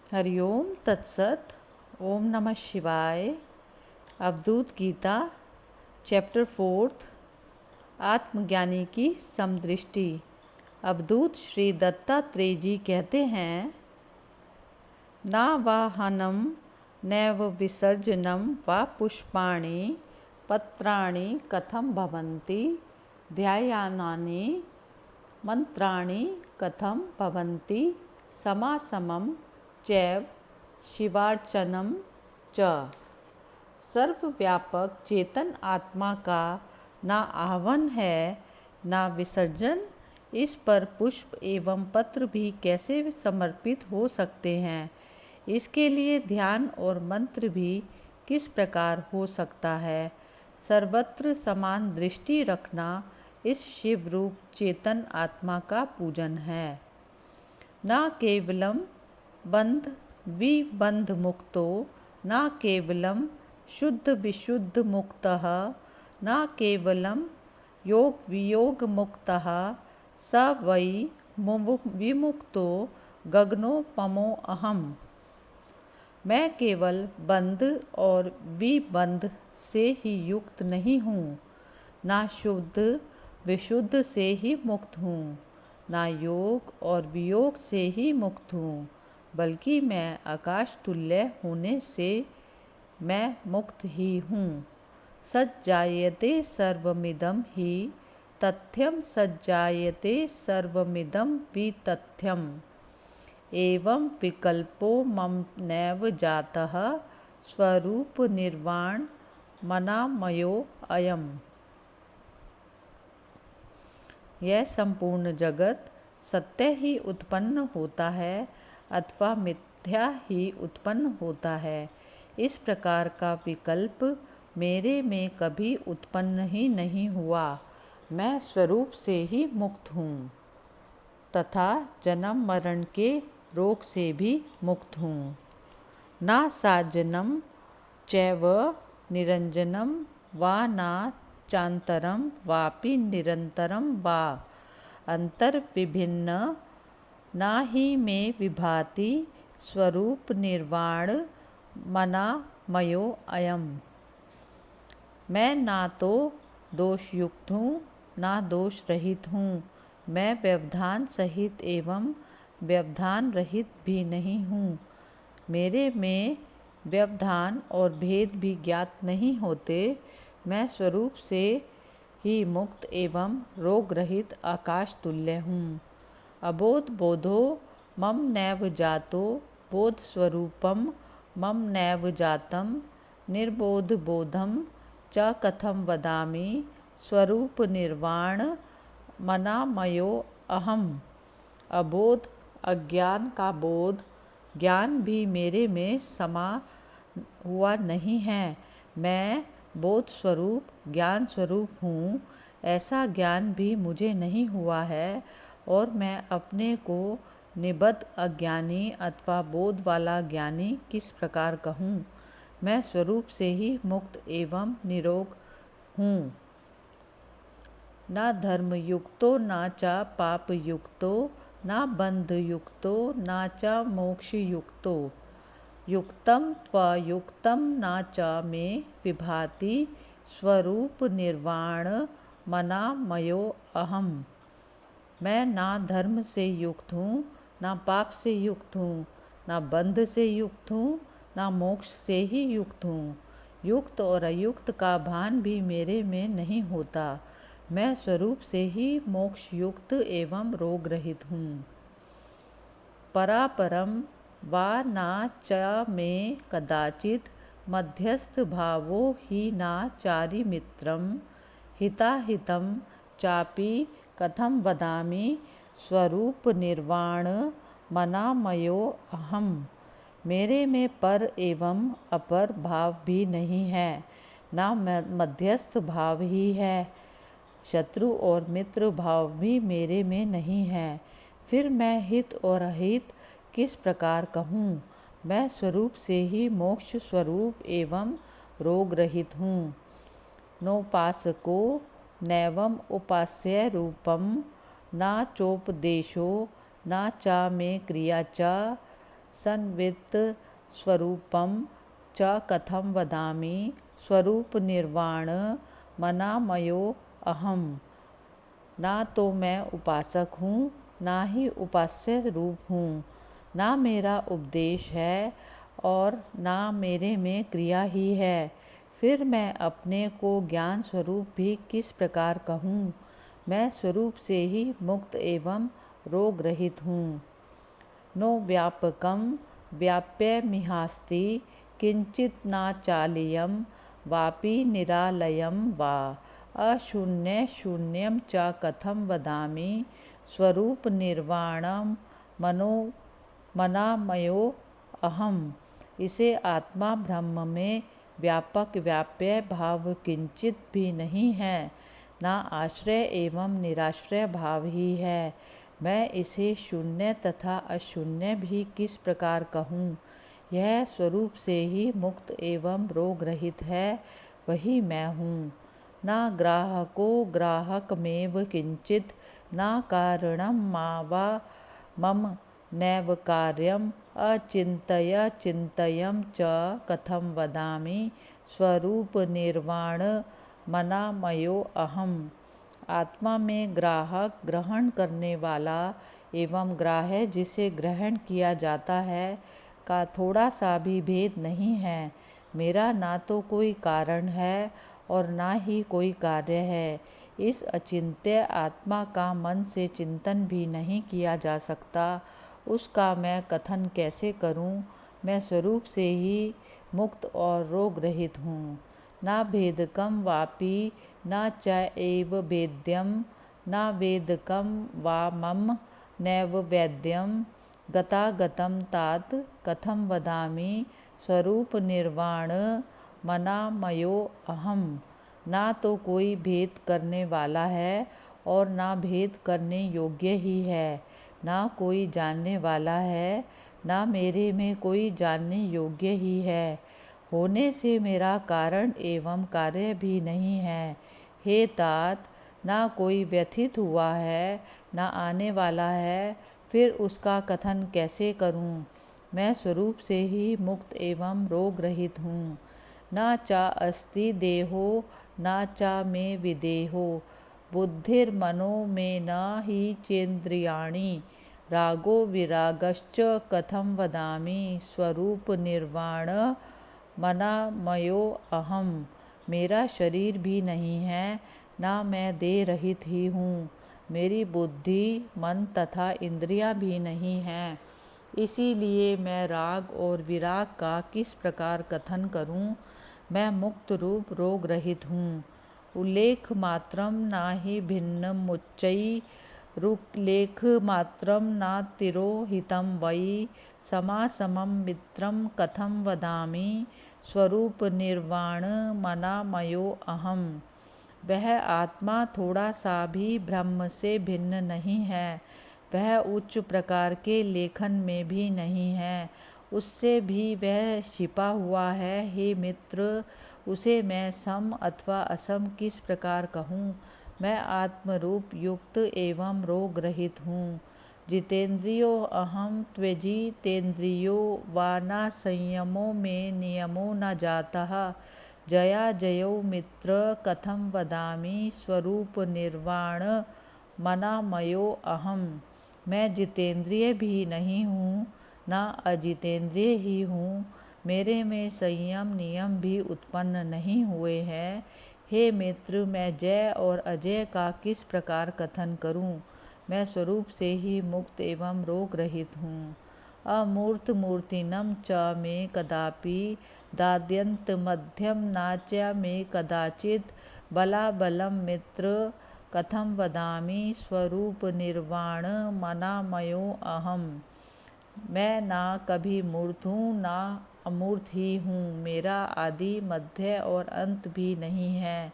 हरिओम तत्सत। ओम नमः शिवाय। अवधूत गीता चैप्टर 4 आत्मज्ञानी की समदृष्टि। अवधूत श्री दत्तात्रेय जी कहते हैं, ना वाहनम नैव विसर्जनम वा पुष्पाणि पत्राणि कथम भवन्ति ध्यायानानि मंत्राणि कथम भवन्ति समासमम चैव शिवार्चनम च। सर्वव्यापक चेतन आत्मा का ना आह्वान है ना विसर्जन। इस पर पुष्प एवं पत्र भी कैसे समर्पित हो सकते हैं? इसके लिए ध्यान और मंत्र भी किस प्रकार हो सकता है? सर्वत्र समान दृष्टि रखना इस शिव रूप चेतन आत्मा का पूजन है। न केवलम बंध विबंध मुक्तो न केवलम शुद्ध विशुद्ध मुक्तः न केवलम योग वियोग मुक्तः स वै विमुक्तो गगनोपमो अहम। मैं केवल बंध और विबंध से ही युक्त नहीं हूँ, ना शुद्ध विशुद्ध से ही मुक्त हूँ, ना योग और वियोग से ही मुक्त हूँ, बल्कि मैं आकाश तुल्य होने से मैं मुक्त ही हूँ। सज्जायते सर्वमिदं हि तथ्यम सज्जायते सर्वमिदं वितथ्यम। एवं विकल्पो मम नैव जातः स्वरूप निर्वाण मनामयो अयम्। यह संपूर्ण जगत सत्य ही उत्पन्न होता है अथवा मिथ्या ही उत्पन्न होता है। इस प्रकार का विकल्प मेरे में कभी उत्पन्न ही नहीं हुआ। मैं स्वरूप से ही मुक्त हूँ तथा जन्म मरण के रोग से भी मुक्त हूँ। ना साजनम चैव निरंजनम वा ना चांतरम वापि निरंतरम वा अंतर्विभिन्न ना ही में विभाति स्वरूप निर्वाण मनामयो अयम्। मैं ना तो दोष युक्त हूँ ना दोष रहित हूँ। मैं व्यवधान सहित एवं व्यवधान रहित भी नहीं हूँ। मेरे में व्यवधान और भेद भी ज्ञात नहीं होते। मैं स्वरूप से ही मुक्त एवं रोग रहित आकाश तुल्य हूँ। अबोध बोधो मम नैव जातो बोध स्वरूपम मम नैव जातम निर्बोध बोधम च कथम वदामि स्वरूप निर्वाण मनामयो अहम। अबोध अज्ञान का बोध ज्ञान भी मेरे में समा हुआ नहीं है। मैं बोध स्वरूप ज्ञान स्वरूप हूँ, ऐसा ज्ञान भी मुझे नहीं हुआ है और मैं अपने को निबद्ध अज्ञानी अथवा बोध वाला ज्ञानी किस प्रकार कहूँ? मैं स्वरूप से ही मुक्त एवं निरोग हूँ। ना धर्म युक्तो ना च पाप युक्तो ना बंध युक्तो ना च मोक्ष युक्तो युक्तम त्वयुक्तम ना च मे विभाति स्वरूप निर्वाण मनामयो अहम। मैं ना धर्म से युक्त हूँ ना पाप से युक्त हूँ ना बंध से युक्त हूँ ना मोक्ष से ही युक्त हूँ। युक्त और अयुक्त का भान भी मेरे में नहीं होता। मैं स्वरूप से ही मोक्ष युक्त एवं रोग रहित हूँ। परापरम वा ना च में कदाचित मध्यस्थ भावो ही ना चारिमित्रम हिताहितं चापि कथम वदामि स्वरूप निर्वाण मनामयो अहम। मेरे में पर एवं अपर भाव भी नहीं है, ना मध्यस्थ भाव ही है। शत्रु और मित्र भाव भी मेरे में नहीं है। फिर मैं हित और अहित किस प्रकार कहूँ? मैं स्वरूप से ही मोक्ष स्वरूप एवं रोग रहित हूँ। नोपासको नैवम उपास्य रूपम ना चोपदेशो ना चा में क्रिया चा संवित् स्वरूपं च कथं वदामि स्वरूपनिर्वाण मनामयो अहम। ना तो मैं उपासक हूँ, ना ही उपास्य रूप हूँ, ना मेरा उपदेश है और ना मेरे में क्रिया ही है। फिर मैं अपने को ज्ञान स्वरूप भी किस प्रकार कहूँ। मैं स्वरूप से ही मुक्त एवं रोग रहित हूँ। नो व्यापकं व्याप्यमिहास्ति किंचित न चालियं वापि निरालयं वा। अशून्य शून्यं च कथं वदामि स्वरूप निर्वाणं मनामयो अहम। इसे आत्मा ब्रह्म में व्यापक व्याप्य भाव किंचित भी नहीं है, ना आश्रय एवं निराश्रय भाव ही है। मैं इसे शून्य तथा अशून्य भी किस प्रकार कहूँ। यह स्वरूप से ही मुक्त एवं रोग रहित है, वही मैं हूँ। ना ग्राहको ग्राहकमेव किंचित, ना कारणं मा वा मम नैव कार्यम्। अचिन्तय चिन्तयं च कथं वदामि स्वरूप निर्वाण मनामयो अहम। आत्मा में ग्राहक ग्रहण करने वाला एवं ग्राह्य जिसे ग्रहण किया जाता है का थोड़ा सा भी भेद नहीं है। मेरा ना तो कोई कारण है और ना ही कोई कार्य है। इस अचिंत्य आत्मा का मन से चिंतन भी नहीं किया जा सकता, उसका मैं कथन कैसे करूं। मैं स्वरूप से ही मुक्त और रोग रहित हूँ। ना भेदकम वापि न च एव वेद्यम, न वेदकम वा मम नैव वेद्यम। गतागतं तात कथं वदामि स्वरूप निर्वाण मनामयो अहम। ना तो कोई भेद करने वाला है और ना भेद करने योग्य ही है, ना कोई जानने वाला है, ना मेरे में कोई जानने योग्य ही है। होने से मेरा कारण एवं कार्य भी नहीं है। हे तात, ना कोई व्यथित हुआ है, ना आने वाला है, फिर उसका कथन कैसे करूं। मैं स्वरूप से ही मुक्त एवं रोग रहित हूँ। ना चा अस्ति देहो ना चा मे विदेहो, बुद्धिर्मनो में न ही चेन्द्रियाणि। रागो विरागश्च कथं वदामि स्वरूप निर्वाण मनामयो अहम। मेरा शरीर भी नहीं है, ना मैं देह रहित ही हूँ। मेरी बुद्धि मन तथा इंद्रियां भी नहीं हैं। इसीलिए मैं राग और विराग का किस प्रकार कथन करूं। मैं मुक्त रूप रोग रहित हूँ। उल्लेख मात्रम ना ही भिन्नमुच्चै, रुल्लेख मात्रम ना तिरोहितं वै। समासमं मित्रं कथं वदामि स्वरूप निर्वाण मनामयो अहम। वह आत्मा थोड़ा सा भी ब्रह्म से भिन्न नहीं है, वह उच्च प्रकार के लेखन में भी नहीं है, उससे भी वह छिपा हुआ है। हे मित्र, उसे मैं सम अथवा असम किस प्रकार कहूँ। मैं आत्मरूप युक्त एवं रोग रहित हूँ। जितेंद्रियो अहम त्वजितेंद्रियो वा न संयमो में नियमो न जातः। जया जयो मित्र कथं वदामि स्वरूप निर्वाण मनामयो अहम। मैं जितेंद्रिय भी नहीं हूँ, ना अजितेंद्रिय ही हूँ। मेरे में संयम नियम भी उत्पन्न नहीं हुए हैं। हे मित्र, मैं जय और अजय का किस प्रकार कथन करूं। मैं स्वरूप से ही मुक्त एवं रोग रहित हूँ। अमूर्त मूर्तिनं च मे कदापि दाद्यन्त मध्यम न च मे कदाचित्। बलाबलं मित्र कथं वदामि स्वरूप निर्वाण मनामयो अहम। मैं ना कभी मूर्त हूँ, ना अमूर्त ही हूँ। मेरा आदि मध्य और अंत भी नहीं है।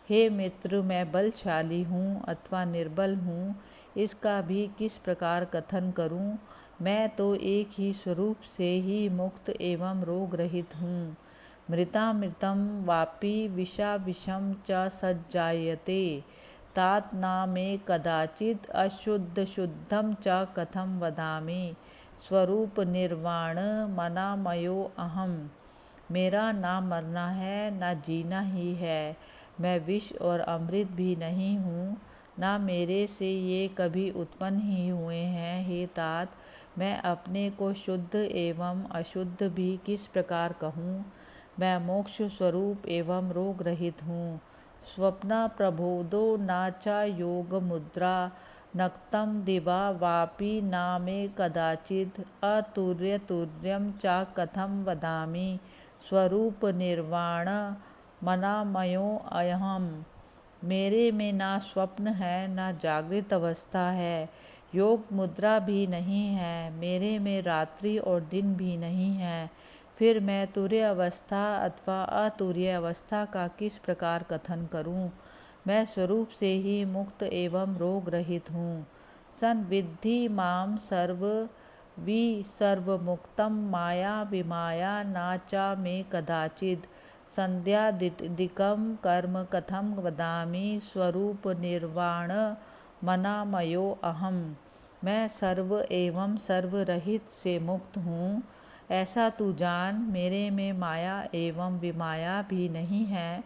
हे मित्र, मैं बलशाली हूँ अथवा निर्बल हूँ, इसका भी किस प्रकार कथन करूँ। मैं तो एक ही स्वरूप से ही मुक्त एवं रोग रहित हूँ। मृतामृतं वापि विषाविषं च सज्जायते, तात न मे कदाचित्। अशुद्ध शुद्धं च कथं वदामि स्वरूप निर्वाण मना मयो अहम। मेरा ना मरना है ना जीना ही है। मैं विष और अमृत भी नहीं हूँ, ना मेरे से ये कभी उत्पन्न ही हुए हैं। हे तात, मैं अपने को शुद्ध एवं अशुद्ध भी किस प्रकार कहूँ। मैं मोक्ष स्वरूप एवं रोग रहित हूँ। स्वप्न प्रबोधो नाचा योग मुद्रा, नक्तं दिवा वापि ना मे कदाचित्। अतुर्य तुर्यं च कथं वदामि, स्वरूप निर्वाण मनामयो अहम्। मेरे में ना स्वप्न है ना जागृत अवस्था है, योग मुद्रा भी नहीं है। मेरे में रात्रि और दिन भी नहीं है। फिर मैं तुर्य अवस्था अथवा अतुर्य अवस्था का किस प्रकार कथन करूं। मैं स्वरूप से ही मुक्त एवं रोग रहित हूँ। संविद्धि माम सर्व सर्वमुक्तं माया विमाया ना चा मे कदाचित्। संध्यादिकं कर्म कथं वदामि, स्वरूप निर्वाण मनामयो अहम्। मैं सर्व एवं सर्वरहित से मुक्त हूँ, ऐसा तू जान। मेरे में माया एवं विमाया भी नहीं है।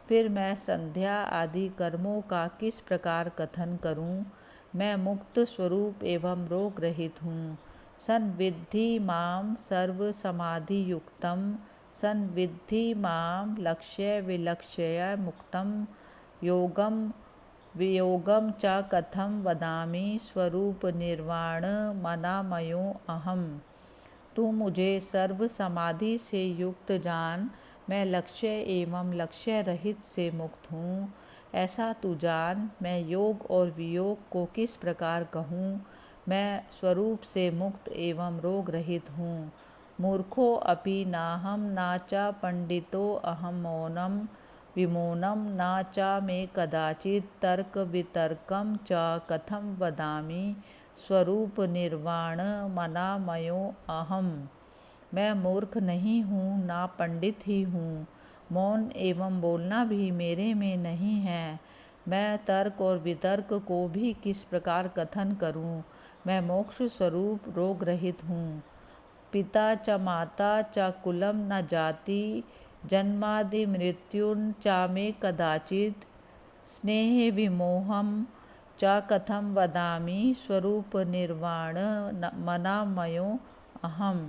फिर मैं संध्या आदि कर्मों का किस प्रकार कथन करूं। मैं मुक्त स्वरूप एवं रोग रहित हूँ। संविद्धि माम सर्व समाधि युक्तम, संविद्धि माम लक्ष्य विलक्ष्य मुक्तम। योगम वियोगम च कथम वदामि, स्वरूप निर्वाण मनामयो अहम्। तू मुझे सर्व समाधि से युक्त जान। मैं लक्ष्य एवं लक्ष्य रहित से मुक्त हूँ, ऐसा तू जान। मैं योग और वियोग को किस प्रकार कहूँ। मैं स्वरूप से मुक्त एवं रोग रहित हूँ। मूर्खो अपि नाहम ना च पंडितो अहम मौनम विमौनम ना च मे कदाचित्। तर्क वितर्कम च कथम वदामि, स्वरूप निर्वाण मनामयो अहम्। मैं मूर्ख नहीं हूँ ना पंडित ही हूँ। मौन एवं बोलना भी मेरे में नहीं है। मैं तर्क और वितर्क को भी किस प्रकार कथन करूँ। मैं मोक्ष स्वरूप रोग रहित हूँ। पिता च माता च कुलम न जाति, जन्मादि मृत्युन च मे कदाचित्। स्नेह विमोहम च कथम वदामि, स्वरूप निर्वाण मनामयो अहम्।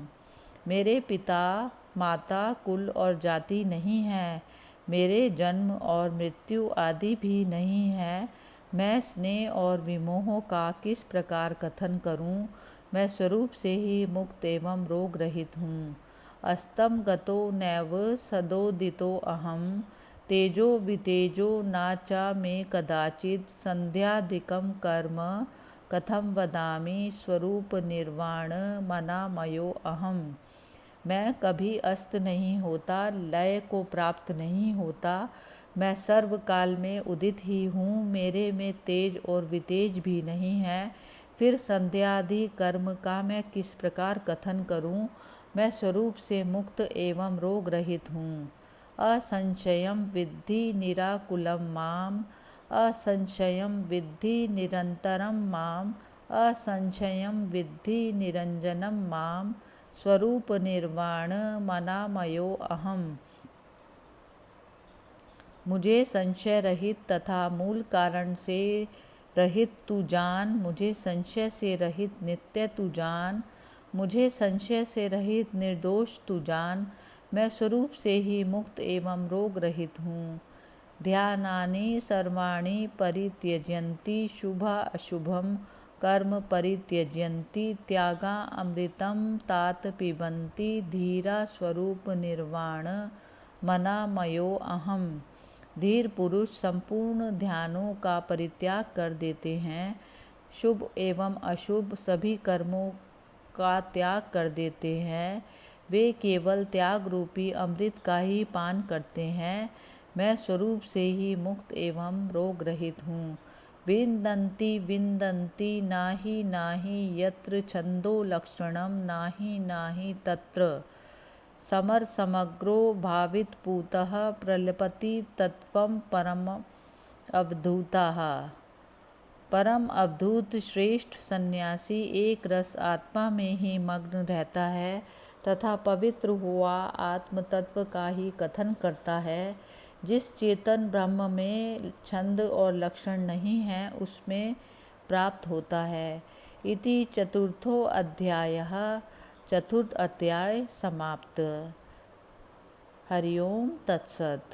मेरे पिता माता कुल और जाति नहीं है। मेरे जन्म और मृत्यु आदि भी नहीं है। मैं स्नेह और विमोह का किस प्रकार कथन करूं। मैं स्वरूप से ही मुक्त एवं रोग रहित हूँ। अस्तम गतो नैव सदोदितो अहम्, तेजो वितेजो न च मे कदाचित्। संध्यादिकं कर्म कथम वदामि, स्वरूप निर्वाण मनामयो अहम्। मैं कभी अस्त नहीं होता, लय को प्राप्त नहीं होता। मैं सर्वकाल में उदित ही हूँ। मेरे में तेज और वितेज भी नहीं है। फिर संध्यादि कर्म का मैं किस प्रकार कथन करूं। मैं स्वरूप से मुक्त एवं रोग रहित हूँ। असंशयं विद्धि निराकुलं माम, असंशयं विद्धि निरंतरं माम। असंशयं विद्धि निरंजनं माम, स्वरूप निर्वाण मनामयो अहम्। मुझे संशय रहित तथा मूल कारण से रहित तू जान। मुझे संशय से रहित नित्य तू जान। मुझे संशय से रहित निर्दोष तू जान। मैं स्वरूप से ही मुक्त एवं रोग रहित हूँ। ध्यानानि सर्वाणि परित्यज्यन्ति, शुभा अशुभम कर्म परित्यज्यन्ति। त्यागा अमृतं तात पिबन्ति, धीरा स्वरूप निर्वाण मनामयो अहम्। धीर पुरुष संपूर्ण ध्यानों का परित्याग कर देते हैं। शुभ एवं अशुभ सभी कर्मों का त्याग कर देते हैं। वे केवल त्याग रूपी अमृत का ही पान करते हैं। मैं स्वरूप से ही मुक्त एवं रोग रहित हूँ। विन्दन्ति विन्दन्ति नाहि नाहि यत्र छन्दो लक्षणं, नाहि नाहि तत्र समग्रो भावितपूतः। प्रलपति तत्त्वं परम अवधूतः। परम अवधूत श्रेष्ठ सन्यासी एक रस आत्मा में ही मग्न रहता है तथा पवित्र हुआ आत्म तत्व का ही कथन करता है। जिस चेतन ब्रह्म में छंद और लक्षण नहीं है उसमें प्राप्त होता है। इति चतुर्थो अध्यायः। चतुर्थ अध्याय समाप्त। हरि ओम तत्सत।